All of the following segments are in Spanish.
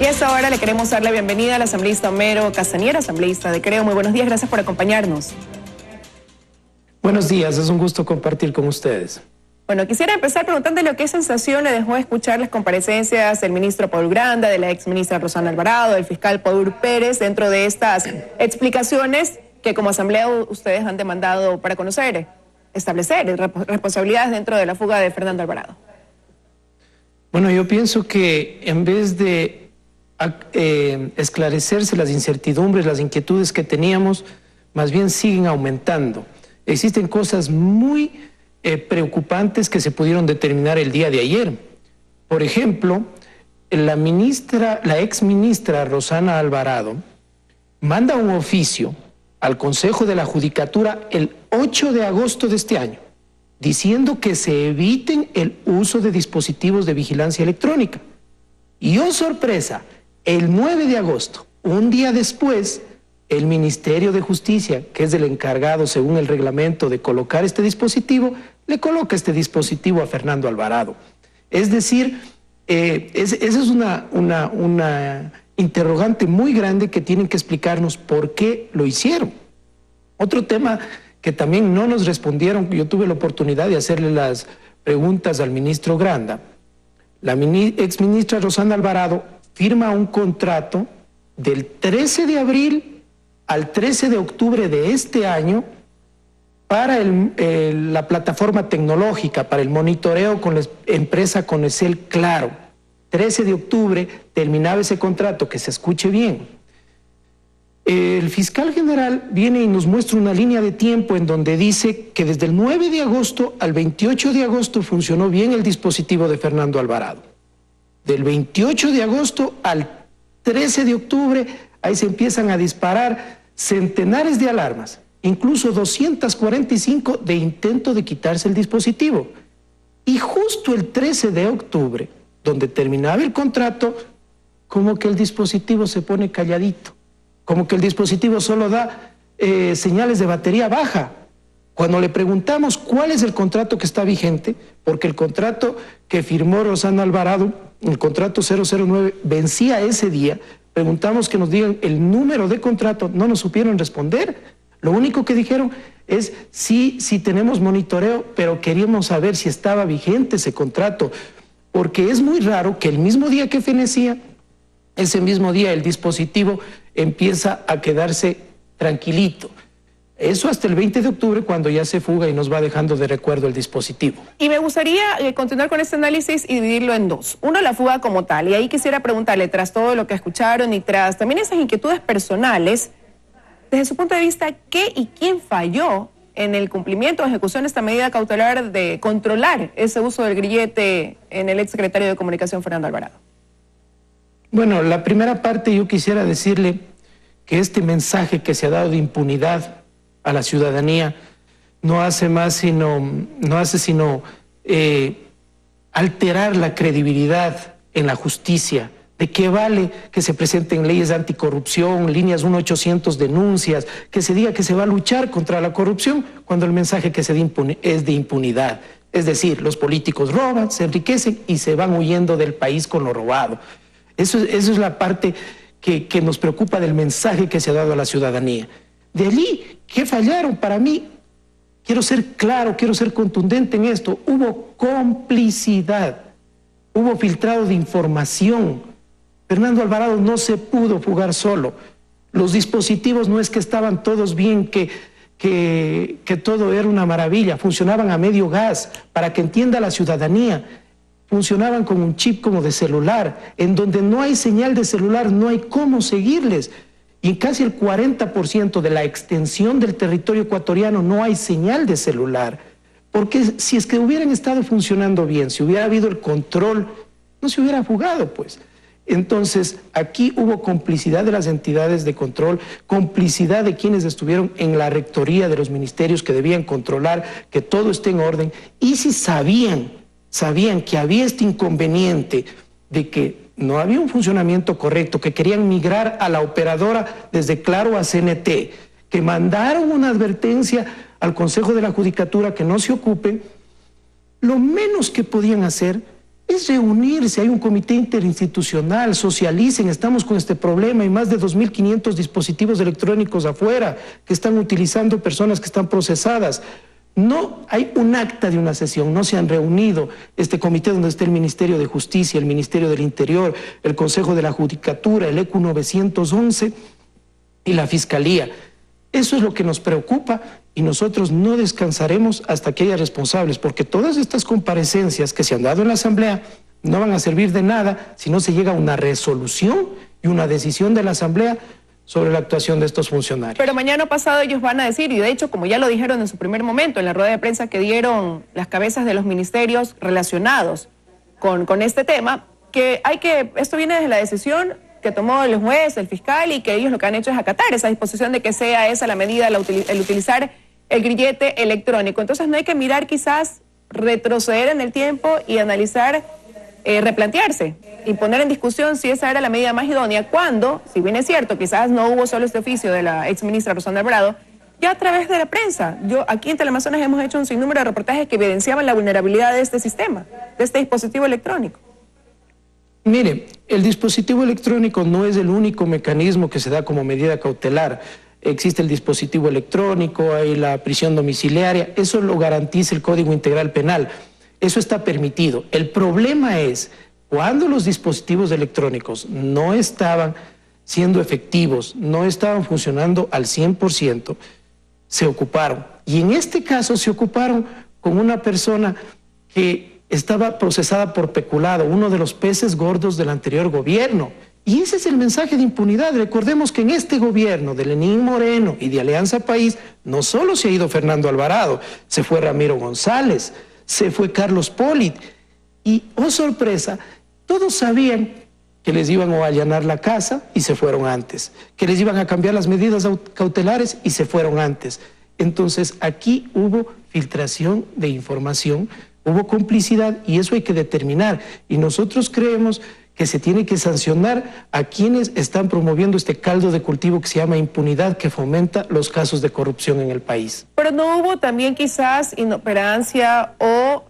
Y a esta hora le queremos dar la bienvenida al asambleísta Homero Castañeda, asambleísta de Creo. Muy buenos días, gracias por acompañarnos. Buenos días, es un gusto compartir con ustedes. Bueno, quisiera empezar preguntándole qué sensación le dejó escuchar las comparecencias del ministro Paul Granda, de la exministra Rosana Alvarado, del fiscal Paul Pérez, dentro de estas explicaciones que como asamblea ustedes han demandado para conocer, establecer responsabilidades dentro de la fuga de Fernando Alvarado. Bueno, yo pienso que en vez de esclarecerse las incertidumbres, las inquietudes que teníamos, más bien siguen aumentando. Existen cosas muy preocupantes que se pudieron determinar el día de ayer. Por ejemplo, la exministra Rosana Alvarado manda un oficio al Consejo de la Judicatura el 8 de agosto de este año, diciendo que se eviten el uso de dispositivos de vigilancia electrónica. Y oh sorpresa, el 9 de agosto, un día después, el Ministerio de Justicia, que es el encargado según el reglamento de colocar este dispositivo, le coloca este dispositivo a Fernando Alvarado. Es decir, esa es una interrogante muy grande que tienen que explicarnos por qué lo hicieron. Otro tema que también no nos respondieron, yo tuve la oportunidad de hacerle las preguntas al ministro Granda. La exministra Rosana Alvarado firma un contrato del 13 de abril al 13 de octubre de este año para la plataforma tecnológica, para el monitoreo con la empresa Conecel Claro. 13 de octubre terminaba ese contrato, que se escuche bien. El fiscal general viene y nos muestra una línea de tiempo en donde dice que desde el 9 de agosto al 28 de agosto funcionó bien el dispositivo de Fernando Alvarado. Del 28 de agosto al 13 de octubre, ahí se empiezan a disparar centenares de alarmas, incluso 245 de intento de quitarse el dispositivo. Y justo el 13 de octubre, donde terminaba el contrato, como que el dispositivo se pone calladito, como que el dispositivo solo da señales de batería baja. Cuando le preguntamos cuál es el contrato que está vigente, porque el contrato que firmó Rosana Alvarado, el contrato 009, vencía ese día, preguntamos que nos digan el número de contrato, no nos supieron responder. Lo único que dijeron es sí tenemos monitoreo, pero queríamos saber si estaba vigente ese contrato, porque es muy raro que el mismo día que fenecía, ese mismo día el dispositivo empieza a quedarse tranquilito. Eso hasta el 20 de octubre, cuando ya se fuga y nos va dejando de recuerdo el dispositivo. Y me gustaría continuar con este análisis y dividirlo en dos. Uno, la fuga como tal. Y ahí quisiera preguntarle, tras todo lo que escucharon y tras también esas inquietudes personales, desde su punto de vista, ¿qué y quién falló en el cumplimiento o ejecución de esta medida cautelar de controlar ese uso del grillete en el exsecretario de Comunicación, Fernando Alvarado? Bueno, la primera parte yo quisiera decirle que este mensaje que se ha dado de impunidad a la ciudadanía no hace sino alterar la credibilidad en la justicia. ¿De qué vale que se presenten leyes de anticorrupción, líneas 1-800 denuncias, que se diga que se va a luchar contra la corrupción cuando el mensaje que se da es de impunidad? Es decir, los políticos roban, se enriquecen y se van huyendo del país con lo robado. Eso es la parte que nos preocupa del mensaje que se ha dado a la ciudadanía. De allí, ¿qué fallaron? Para mí, quiero ser claro, quiero ser contundente en esto, hubo complicidad, hubo filtrado de información. Fernando Alvarado no se pudo fugar solo. Los dispositivos no es que estaban todos bien, que todo era una maravilla, funcionaban a medio gas, para que entienda la ciudadanía. Funcionaban con un chip como de celular, en donde no hay señal de celular, no hay cómo seguirles. Y en casi el 40% de la extensión del territorio ecuatoriano no hay señal de celular. Porque si es que hubieran estado funcionando bien, si hubiera habido el control, no se hubiera fugado, pues. Entonces, aquí hubo complicidad de las entidades de control, complicidad de quienes estuvieron en la rectoría de los ministerios que debían controlar que todo esté en orden. Y si sabían que había este inconveniente de que no había un funcionamiento correcto, que querían migrar a la operadora desde Claro a CNT, que mandaron una advertencia al Consejo de la Judicatura que no se ocupen. Lo menos que podían hacer es reunirse, hay un comité interinstitucional, socialicen, estamos con este problema, hay más de 2.500 dispositivos electrónicos afuera que están utilizando personas que están procesadas. No hay un acta de una sesión, no se han reunido este comité donde está el Ministerio de Justicia, el Ministerio del Interior, el Consejo de la Judicatura, el ECU 911 y la Fiscalía. Eso es lo que nos preocupa y nosotros no descansaremos hasta que haya responsables, porque todas estas comparecencias que se han dado en la Asamblea no van a servir de nada si no se llega a una resolución y una decisión de la Asamblea sobre la actuación de estos funcionarios. Pero mañana pasado ellos van a decir, y de hecho, como ya lo dijeron en su primer momento, en la rueda de prensa que dieron las cabezas de los ministerios relacionados con este tema, que esto viene desde la decisión que tomó el juez, el fiscal, y que ellos lo que han hecho es acatar esa disposición de que sea esa la medida, el utilizar el grillete electrónico. Entonces no hay que mirar, quizás retroceder en el tiempo y analizar, replantearse y poner en discusión si esa era la medida más idónea, cuando, si bien es cierto, quizás no hubo solo este oficio de la exministra Rosana Alvarado, ya a través de la prensa. Aquí en Teleamazonas hemos hecho un sinnúmero de reportajes que evidenciaban la vulnerabilidad de este sistema, de este dispositivo electrónico. Mire, el dispositivo electrónico no es el único mecanismo que se da como medida cautelar. Existe el dispositivo electrónico, hay la prisión domiciliaria, eso lo garantiza el Código Integral Penal, eso está permitido. El problema es cuando los dispositivos electrónicos no estaban siendo efectivos, no estaban funcionando al 100%, se ocuparon. Y en este caso se ocuparon con una persona que estaba procesada por peculado, uno de los peces gordos del anterior gobierno. Y ese es el mensaje de impunidad. Recordemos que en este gobierno de Lenín Moreno y de Alianza País no solo se ha ido Fernando Alvarado, se fue Ramiro González, se fue Carlos Polit. Y, oh sorpresa, todos sabían que les iban a allanar la casa y se fueron antes, que les iban a cambiar las medidas cautelares y se fueron antes. Entonces aquí hubo filtración de información, hubo complicidad y eso hay que determinar. Y nosotros creemos que se tiene que sancionar a quienes están promoviendo este caldo de cultivo que se llama impunidad, que fomenta los casos de corrupción en el país. Pero no hubo también quizás inoperancia o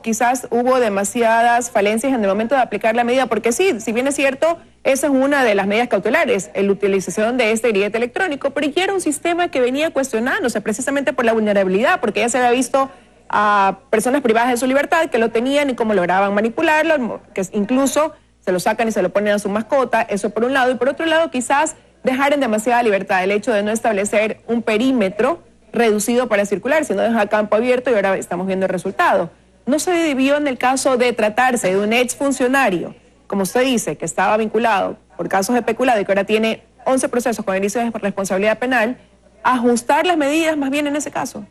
quizás hubo demasiadas falencias en el momento de aplicar la medida, porque sí, si bien es cierto, esa es una de las medidas cautelares, la utilización de este grillete electrónico, pero ya era un sistema que venía cuestionándose precisamente por la vulnerabilidad, porque ya se había visto a personas privadas de su libertad que lo tenían y cómo lograban manipularlo, que incluso se lo sacan y se lo ponen a su mascota, eso por un lado, y por otro lado quizás dejar en demasiada libertad el hecho de no establecer un perímetro reducido para circular, sino dejar campo abierto, y ahora estamos viendo el resultado. No se debió, en el caso de tratarse de un exfuncionario, como usted dice, que estaba vinculado por casos de peculado y que ahora tiene 11 procesos con indicios de responsabilidad penal, ajustar las medidas más bien en ese caso.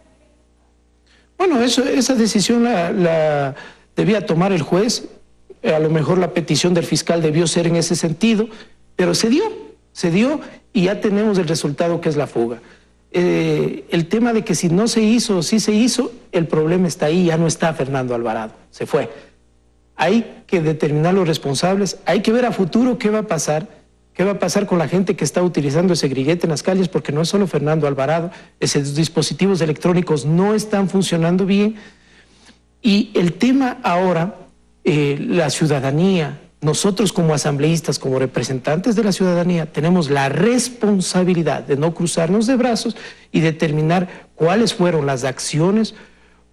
Bueno, esa decisión la debía tomar el juez. A lo mejor la petición del fiscal debió ser en ese sentido, pero se dio y ya tenemos el resultado, que es la fuga. El tema de que si no se hizo o sí se hizo, el problema está ahí, ya no está Fernando Alvarado, se fue. Hay que determinar los responsables, hay que ver a futuro qué va a pasar con la gente que está utilizando ese grillete en las calles, porque no es solo Fernando Alvarado, esos dispositivos electrónicos no están funcionando bien. Y el tema ahora, la ciudadanía, nosotros como asambleístas, como representantes de la ciudadanía, tenemos la responsabilidad de no cruzarnos de brazos y determinar cuáles fueron las acciones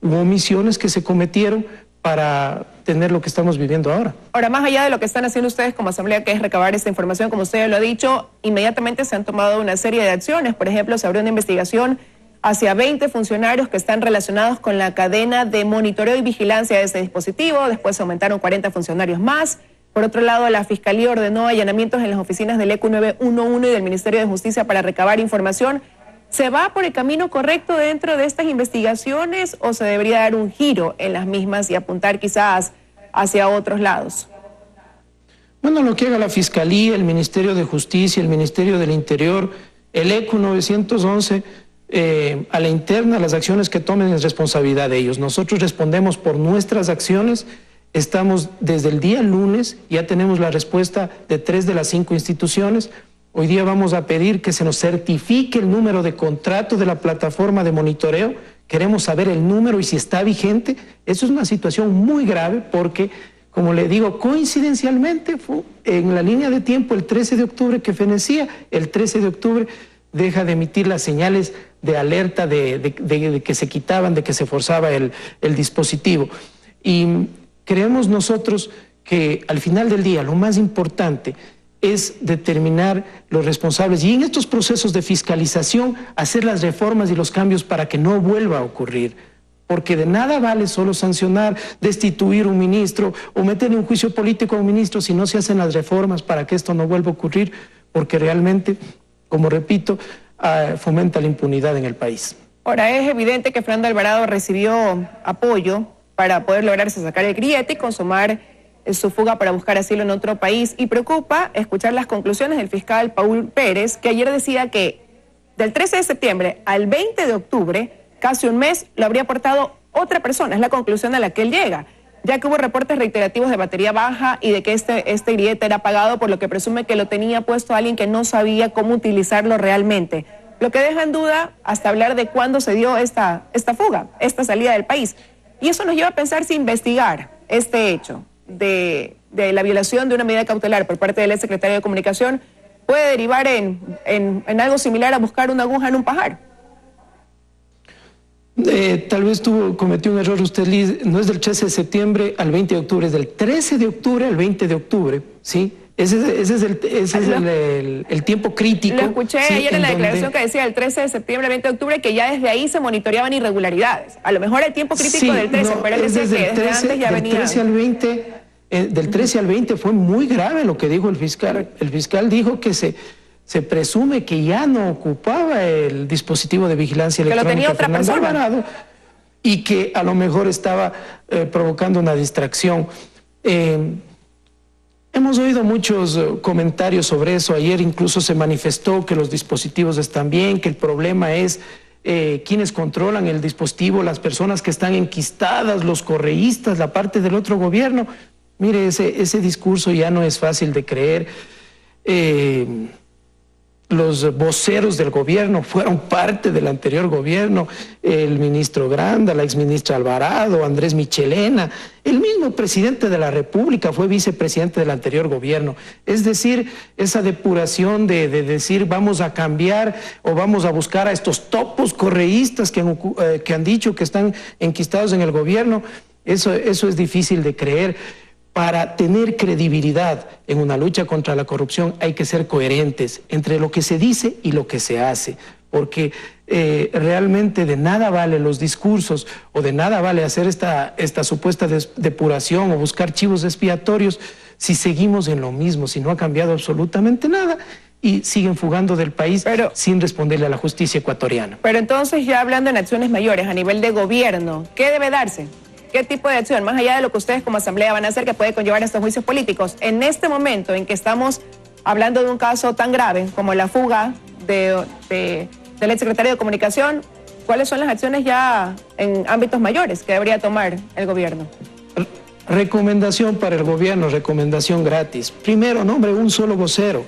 u omisiones que se cometieron para tener lo que estamos viviendo ahora. Ahora, más allá de lo que están haciendo ustedes como asamblea, que es recabar esta información, como usted lo ha dicho, inmediatamente se han tomado una serie de acciones. Por ejemplo, se abrió una investigación hacia 20 funcionarios que están relacionados con la cadena de monitoreo y vigilancia de ese dispositivo. Después se aumentaron 40 funcionarios más. Por otro lado, la Fiscalía ordenó allanamientos en las oficinas del ECU 911 y del Ministerio de Justicia para recabar información. ¿Se va por el camino correcto dentro de estas investigaciones o se debería dar un giro en las mismas y apuntar quizás hacia otros lados? Bueno, lo que haga la Fiscalía, el Ministerio de Justicia, el Ministerio del Interior, el ECU 911, a la interna, las acciones que tomen es responsabilidad de ellos. Nosotros respondemos por nuestras acciones. Estamos desde el día lunes, ya tenemos la respuesta de 3 de las 5 instituciones. Hoy día vamos a pedir que se nos certifique el número de contrato de la plataforma de monitoreo. Queremos saber el número y si está vigente. Eso es una situación muy grave porque, como le digo, coincidencialmente fue en la línea de tiempo el 13 de octubre que fenecía, el 13 de octubre deja de emitir las señales de alerta de que se quitaban, de que se forzaba el dispositivo. Y creemos nosotros que al final del día lo más importante es determinar los responsables y en estos procesos de fiscalización hacer las reformas y los cambios para que no vuelva a ocurrir. Porque de nada vale solo sancionar, destituir un ministro o meter en un juicio político a un ministro si no se hacen las reformas para que esto no vuelva a ocurrir, porque realmente, como repito, fomenta la impunidad en el país. Ahora, es evidente que Fernando Alvarado recibió apoyo para poder lograrse sacar el grillete y consumar su fuga para buscar asilo en otro país, y preocupa escuchar las conclusiones del fiscal Paul Pérez, que ayer decía que del 13 de septiembre al 20 de octubre, casi un mes, lo habría aportado otra persona. Es la conclusión a la que él llega, ya que hubo reportes reiterativos de batería baja y de que este grillete era pagado, por lo que presume que lo tenía puesto alguien que no sabía cómo utilizarlo realmente, lo que deja en duda hasta hablar de cuándo se dio esta fuga, esta salida del país. Y eso nos lleva a pensar si investigar este hecho de la violación de una medida cautelar por parte del exsecretario de Comunicación puede derivar en algo similar a buscar una aguja en un pajar. Tal vez cometió un error usted, Liz, no es del 13 de septiembre al 20 de octubre, es del 13 de octubre al 20 de octubre, ¿sí? Ese es el tiempo crítico. Lo escuché ayer en la declaración que decía el 13 de septiembre al 20 de octubre que ya desde ahí se monitoreaban irregularidades. A lo mejor el tiempo crítico del 13, pero él decía que desde antes ya venía. Del 13 al 20 fue muy grave lo que dijo el fiscal. El fiscal dijo que se presume que ya no ocupaba el dispositivo de vigilancia electrónica, que lo tenía otra Fernando persona Alvarado, y que a lo mejor estaba provocando una distracción. Hemos oído muchos comentarios sobre eso. Ayer incluso se manifestó que los dispositivos están bien, que el problema es quienes controlan el dispositivo, las personas que están enquistadas, los correístas, la parte del otro gobierno. Mire, ese discurso ya no es fácil de creer. Los voceros del gobierno fueron parte del anterior gobierno, el ministro Granda, la exministra Alvarado, Andrés Michelena, el mismo presidente de la República fue vicepresidente del anterior gobierno. Es decir, esa depuración de decir vamos a cambiar o vamos a buscar a estos topos correístas que han dicho que están enquistados en el gobierno, eso es difícil de creer. Para tener credibilidad en una lucha contra la corrupción hay que ser coherentes entre lo que se dice y lo que se hace, porque realmente de nada vale los discursos o de nada vale hacer esta supuesta depuración o buscar chivos expiatorios si seguimos en lo mismo, si no ha cambiado absolutamente nada y siguen fugando del país sin responderle a la justicia ecuatoriana. Pero entonces, ya hablando en acciones mayores a nivel de gobierno, ¿qué debe darse? ¿Qué tipo de acción, más allá de lo que ustedes como asamblea van a hacer, que puede conllevar estos juicios políticos? En este momento en que estamos hablando de un caso tan grave como la fuga del exsecretario de Comunicación, ¿cuáles son las acciones ya en ámbitos mayores que debería tomar el gobierno? Recomendación para el gobierno, recomendación gratis. Primero, nombre un solo vocero.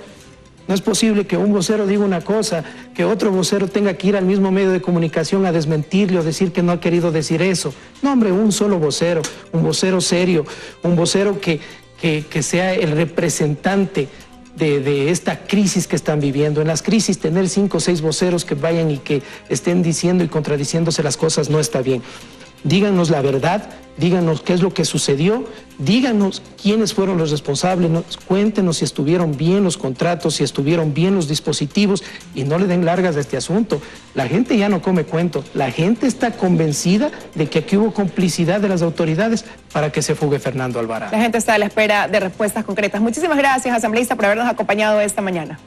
No es posible que un vocero diga una cosa, que otro vocero tenga que ir al mismo medio de comunicación a desmentirle o decir que no ha querido decir eso. No, hombre, un solo vocero, un vocero serio, un vocero que sea el representante de esta crisis que están viviendo. En las crisis, tener 5 o 6 voceros que vayan y que estén diciendo y contradiciéndose las cosas no está bien. Díganos la verdad, díganos qué es lo que sucedió, díganos quiénes fueron los responsables, cuéntenos si estuvieron bien los contratos, si estuvieron bien los dispositivos y no le den largas a este asunto. La gente ya no come cuento, la gente está convencida de que aquí hubo complicidad de las autoridades para que se fugue Fernando Alvarado. La gente está a la espera de respuestas concretas. Muchísimas gracias, asambleísta, por habernos acompañado esta mañana.